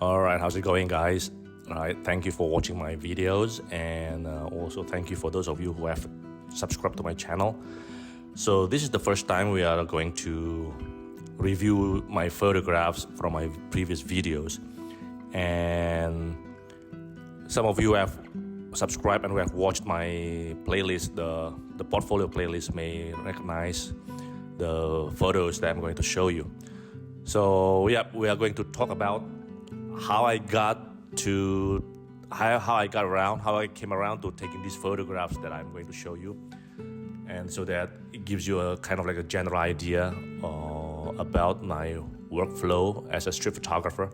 Alright, how's it going, guys? Alright, thank you for watching my videos, and also thank you for those of you who have subscribed to my channel. So this is the first time we are going to review my photographs from my previous videos, and some of you have subscribed and who have watched my playlist, the portfolio playlist, may recognize the photos that I'm going to show you. So yeah, we are going to talk about how I came around to taking these photographs that I'm going to show you, and so that it gives you a kind of like a general idea about my workflow as a street photographer.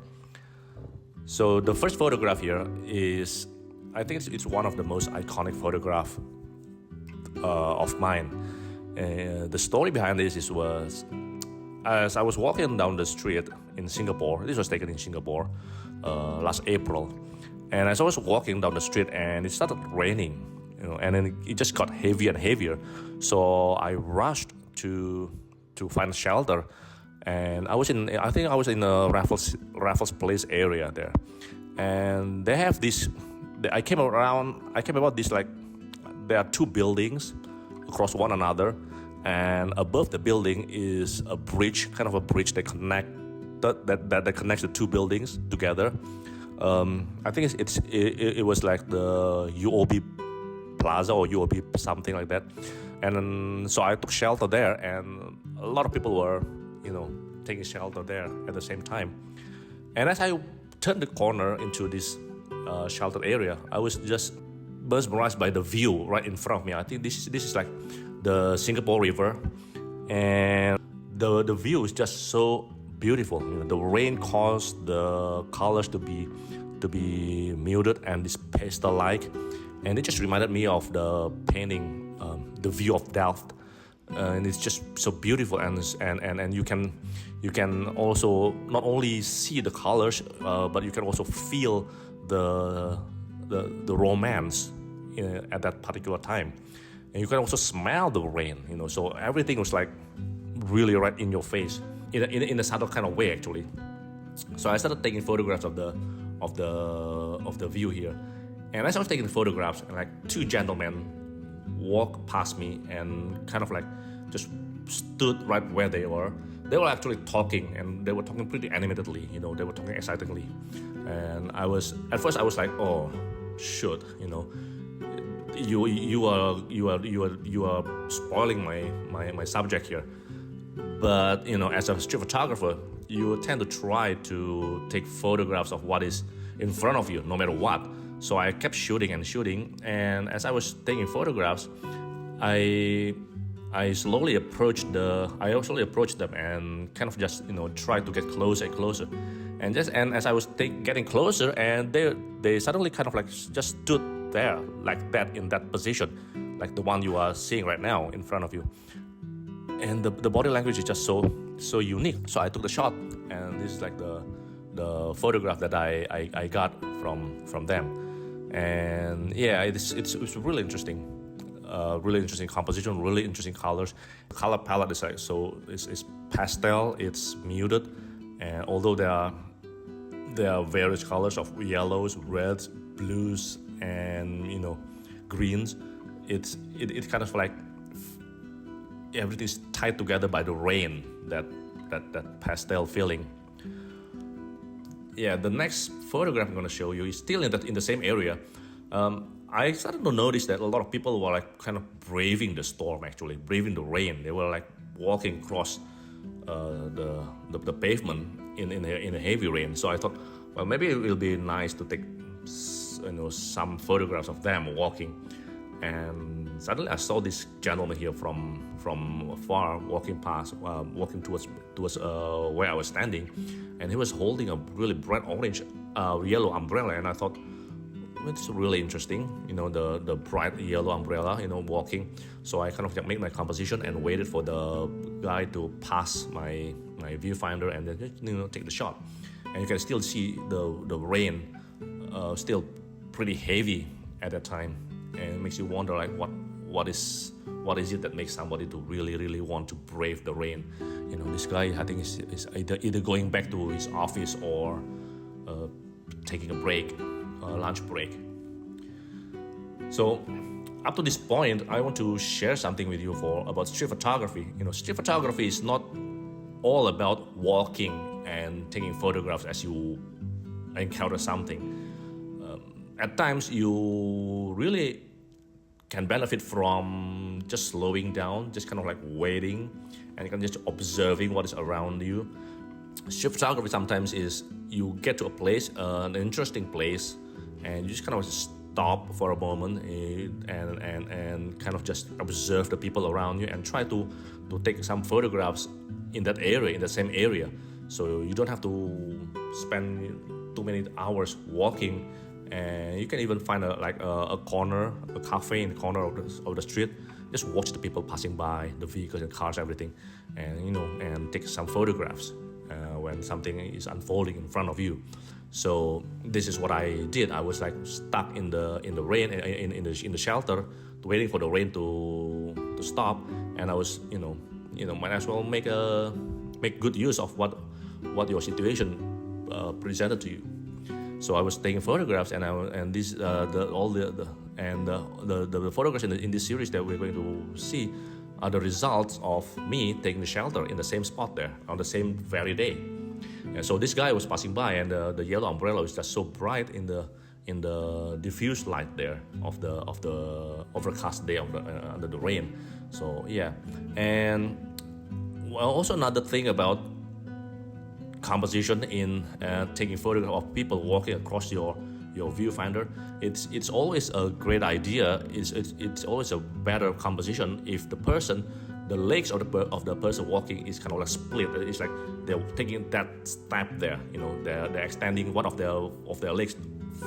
So the first photograph here is, I think it's one of the most iconic photograph of mine. The story behind this was, as I was walking down the street in Singapore. This was taken in Singapore last April, and as I was walking down the street, and it started raining, and then it just got heavier and heavier. So I rushed to find shelter, and I think I was in a Raffles Place area there, and they have this. I came about this, like, there are two buildings across one another, and above the building is a bridge, kind of a bridge that connects the two buildings together. I think it was like the UOB Plaza or UOB something like that, and so I took shelter there, and a lot of people were, taking shelter there at the same time. And as I turned the corner into this sheltered area, I was just mesmerized by the view right in front of me. I think this is like the Singapore River, and the view is just so beautiful. The rain caused the colors to be muted and this pastel-like, and it just reminded me of the painting, The View of Delft, and it's just so beautiful. And you can also not only see the colors, but you can also feel the romance at that particular time. And you can also smell the rain, so everything was like really right in your face, in a subtle kind of way, actually. So I started taking photographs of the view here, and as I was taking the photographs, and like two gentlemen walked past me and kind of like just stood right where they were. They were actually talking, and they were talking pretty animatedly. They were talking excitedly, and at first I was like, oh, shoot, you are spoiling my subject here. But as a street photographer, you tend to try to take photographs of what is in front of you, no matter what. So I kept shooting, and as I was taking photographs, I slowly approached them and kind of just tried to get closer and closer, and as I was getting closer, and they suddenly kind of like just stood there like that, in that position, like the one you are seeing right now in front of you. And the body language is just so unique. So I took the shot, and this is like the photograph that I got from them. And yeah, it's really interesting. Really interesting composition, really interesting colors. The color palette is like it's pastel, it's muted, and although there are various colors of yellows, reds, blues, and greens, it's kind of like everything's tied together by the rain, that pastel feeling. Yeah, the next photograph I'm going to show you is still in the same area. I started to notice that a lot of people were like kind of braving the storm, actually braving the rain. They were like walking across the pavement in a heavy rain. So I thought, well, maybe it will be nice to take some photographs of them walking. And suddenly I saw this gentleman here from afar walking towards where I was standing, and he was holding a really bright orange yellow umbrella. And I thought, it's really interesting, the bright yellow umbrella, walking. So I kind of made my composition and waited for the guy to pass my viewfinder, and then take the shot. And you can still see the rain still pretty heavy at that time, and it makes you wonder, like, what is it that makes somebody to really want to brave the rain? This guy, I think, is either going back to his office or taking a break, a lunch break. So up to this point, I want to share something with you about street photography. Street photography is not all about walking and taking photographs as you encounter something. At times, you really can benefit from just slowing down, just kind of like waiting, and you can just observing what is around you. Street photography sometimes is you get to a place, an interesting place, and you just kind of stop for a moment and kind of just observe the people around you and try to take some photographs in that area, in the same area. So you don't have to spend too many hours walking, and you can even find a corner, a cafe in the corner of the street. Just watch the people passing by, the vehicles and cars, everything, and take some photographs when something is unfolding in front of you. So this is what I did. I was like stuck in the rain, in the shelter, waiting for the rain to stop, and I was might as well make good use of what your situation presented to you. So I was taking photographs, and the photographs in this series that we're going to see are the results of me taking the shelter in the same spot there on the same very day. And so this guy was passing by, and the yellow umbrella was just so bright in the diffuse light there of the overcast day under the rain. So yeah, and also another thing about composition in taking photographs of people walking across your viewfinder, it's always a great idea. It's always a better composition if the legs of the person walking is kind of like split. It's like they're taking that step there. They're extending one of their legs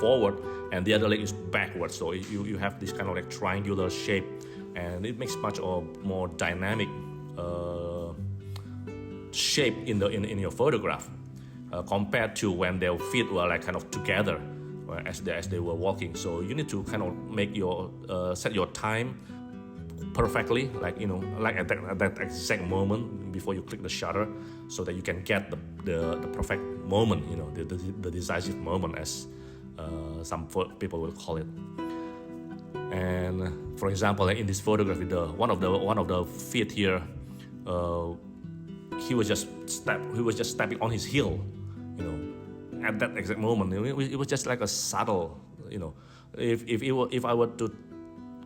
forward and the other leg is backward. So you have this kind of like triangular shape, and it makes much more dynamic shape in your photograph compared to when their feet were like kind of together as they were walking. So you need to kind of make your set your time perfectly, like at that exact moment before you click the shutter, so that you can get the perfect moment, the decisive moment, as some people will call it. And for example, like in this photograph, one of the feet here, he was just stepping on his heel, at that exact moment. It was just like a subtle, if I were to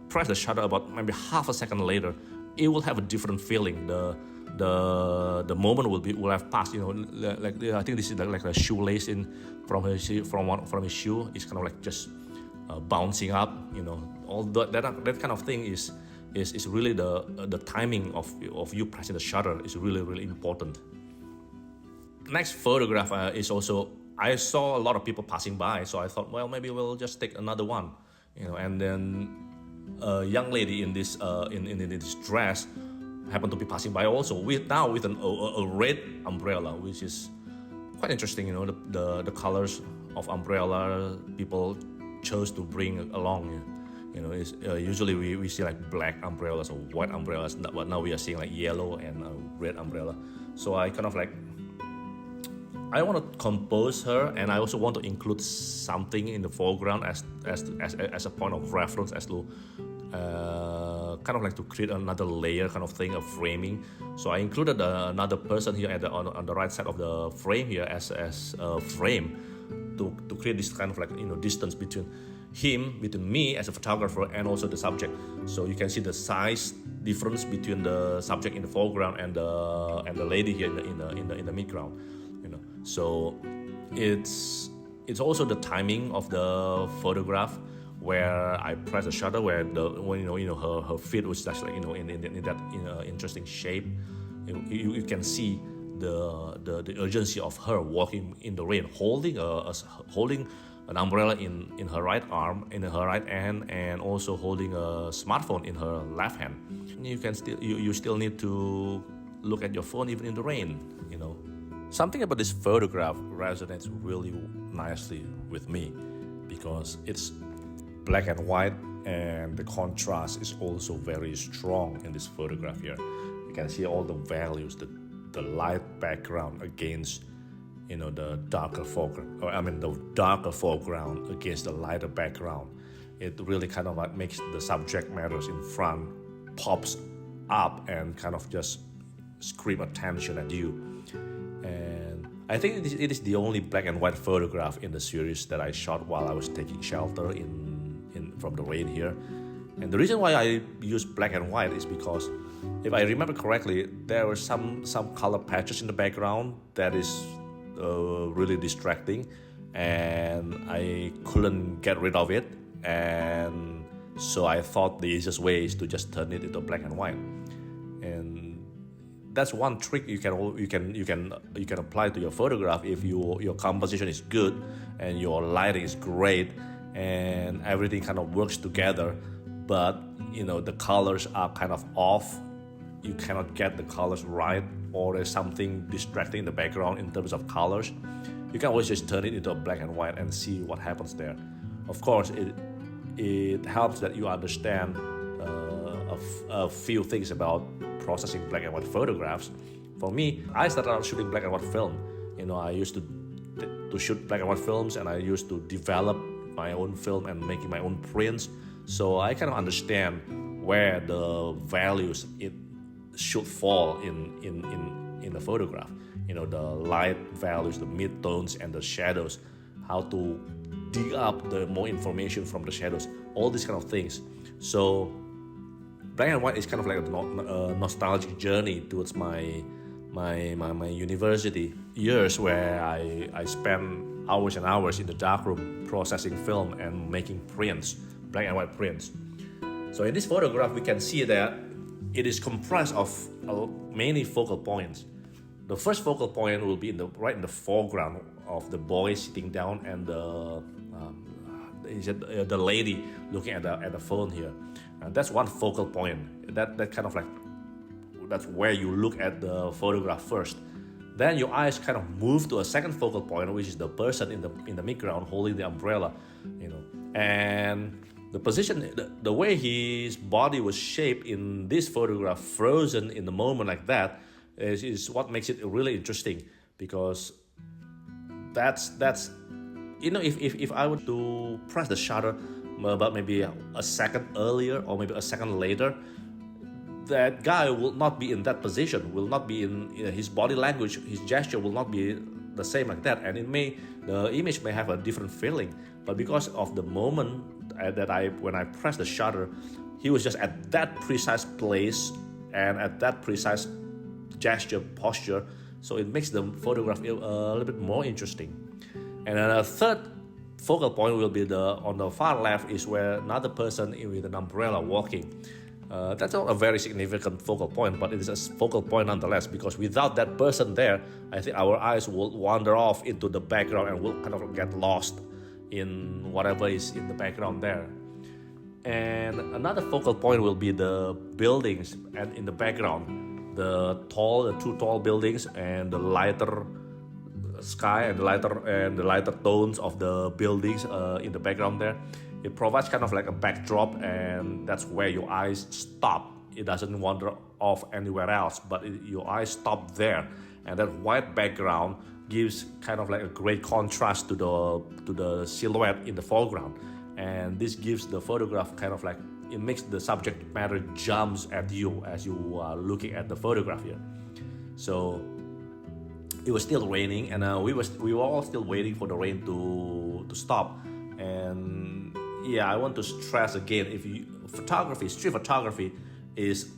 press the shutter about maybe half a second later, it will have a different feeling. The moment will have passed. Like I think this is like a shoelace from his shoe is kind of like just bouncing up. All that kind of thing is really the timing of you pressing the shutter is really, really important. Next photograph is also, I saw a lot of people passing by, so I thought, well, maybe we'll just take another one, and then a young lady in this dress happened to be passing by also with a red umbrella, which is quite interesting. The colors of umbrella people chose to bring along. Usually we see like black umbrellas or white umbrellas, but now we are seeing like yellow and red umbrella. So I kind of like, I want to compose her, and I also want to include something in the foreground as a point of reference, as to kind of like to create another layer kind of thing of framing. So I included another person here on the right side of the frame here as a frame to create this kind of like distance between me as a photographer and also the subject. So you can see the size difference between the subject in the foreground and the lady here in the midground. So it's also the timing of the photograph where I press the shutter, where her feet was just like in that interesting shape. You can see the urgency of her walking in the rain, holding an umbrella in her right arm, in her right hand, and also holding a smartphone in her left hand. You still need to look at your phone even in the rain. Something about this photograph resonates really nicely with me because it's black and white, and the contrast is also very strong in this photograph here. You can see all the values, the light background against the darker foreground, or I mean the darker foreground against the lighter background. It really kind of like makes the subject matters in front pops up and kind of just scream attention at you. And I think it is the only black and white photograph in the series that I shot while I was taking shelter from the rain here. And the reason why I use black and white is because, if I remember correctly, there were some color patches in the background that is really distracting, and I couldn't get rid of it. And so I thought the easiest way is to just turn it into black and white. And that's one trick you can apply to your photograph if your composition is good and your lighting is great and everything kind of works together, but the colors are kind of off. You cannot get the colors right, or there's something distracting in the background in terms of colors. You can always just turn it into a black and white and see what happens there. Of course, it helps that you understand a few things about processing black and white photographs. For me, I started out shooting black and white film. I used to shoot black and white films, and I used to develop my own film and making my own prints. So I kind of understand where the values it should fall in the photograph. The light values, the mid-tones, and the shadows, how to dig up the more information from the shadows, all these kind of things. So black and white is kind of like a nostalgic journey towards my university years, where I spent hours and hours in the darkroom processing film and making prints, black and white prints. So in this photograph, we can see that it is comprised of many focal points. The first focal point will be right in the foreground of the boy sitting down and the lady looking at the phone here. That's one focal point. That kind of like, that's where you look at the photograph first. Then your eyes kind of move to a second focal point, which is the person in the midground holding the umbrella, and the position, the way his body was shaped in this photograph, frozen in the moment like that, is what makes it really interesting, because that's if I were to press the shutter about maybe a second earlier or maybe a second later, that guy will not be in that position, will not be in his body language, his gesture will not be the same like that, and the image may have a different feeling. But because of the moment when I pressed the shutter, he was just at that precise place and at that precise gesture, posture, so it makes the photograph a little bit more interesting. And then a third focal point will be on the far left, is where another person with an umbrella walking. That's not a very significant focal point, but it is a focal point nonetheless, because without that person there, I think our eyes will wander off into the background and will kind of get lost in whatever is in the background there. And another focal point will be the buildings and in the background, the two tall buildings and the lighter sky and the lighter tones of the buildings in the background there. It provides kind of like a backdrop, and that's where your eyes stop. It doesn't wander off anywhere else, but your eyes stop there, and that white background gives kind of like a great contrast to the silhouette in the foreground. And this gives the photograph kind of like, it makes the subject matter jumps at you as you are looking at the photograph here. So it was still raining, and we were all still waiting for the rain to stop. And I want to stress again, street photography is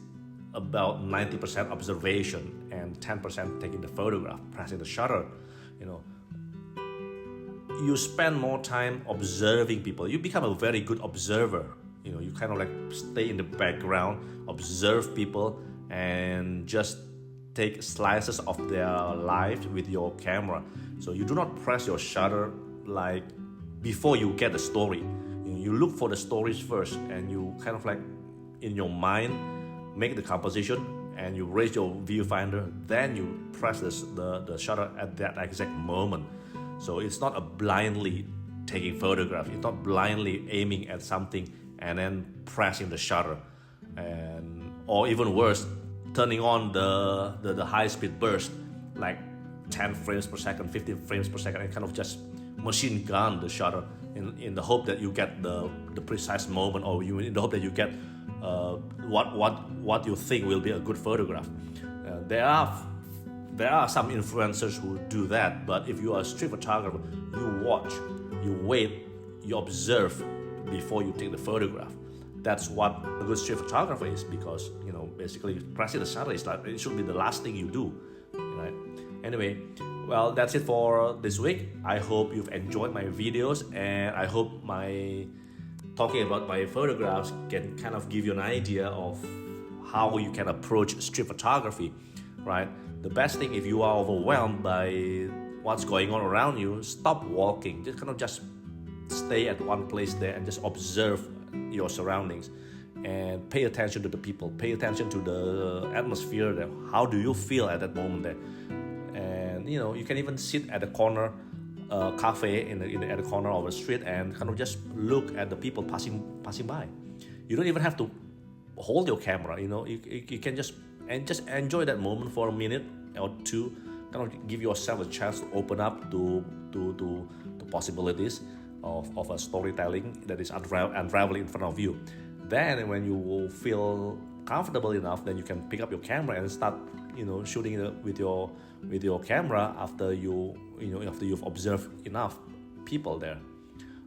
about 90% observation and 10% taking the photograph, pressing the shutter. You spend more time observing people. You become a very good observer. You kind of like stay in the background, observe people, and just take slices of their lives with your camera. So you do not press your shutter like before you get the story. You look for the stories first, and you kind of like in your mind make the composition, and you raise your viewfinder, then you press the shutter at that exact moment. So it's not a blindly taking photograph. It's not blindly aiming at something and then pressing the shutter, or even worse, turning on the high-speed burst, like 10 frames per second, 15 frames per second, and kind of just machine gun the shutter in the hope that you get the precise moment, or you in the hope that you get what you think will be a good photograph. There are some influencers who do that, but if you are a street photographer, you watch, you wait, you observe before you take the photograph. That's what a good street photographer is, because basically pressing the shutter is like, it should be the last thing you do, right? Anyway, well, that's it for this week. I hope you've enjoyed my videos, and I hope my talking about my photographs can kind of give you an idea of how you can approach street photography, right? The best thing, if you are overwhelmed by what's going on around you, stop walking. Just stay at one place there and just observe your surroundings and pay attention to the people, pay attention to the atmosphere there. How do you feel at that moment there? And you can even sit at a corner cafe at the corner of the street and kind of just look at the people passing by. You don't even have to hold your camera. You can just enjoy that moment for a minute or two, kind of give yourself a chance to open up to possibilities of a storytelling that is unraveling in front of you. Then when you feel comfortable enough, then you can pick up your camera and start shooting with your camera after you've observed enough people there.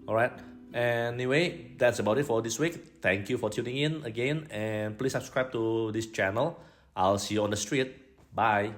All right. Anyway, that's about it for this week. Thank you for tuning in again, and please subscribe to this channel. I'll see you on the street. Bye.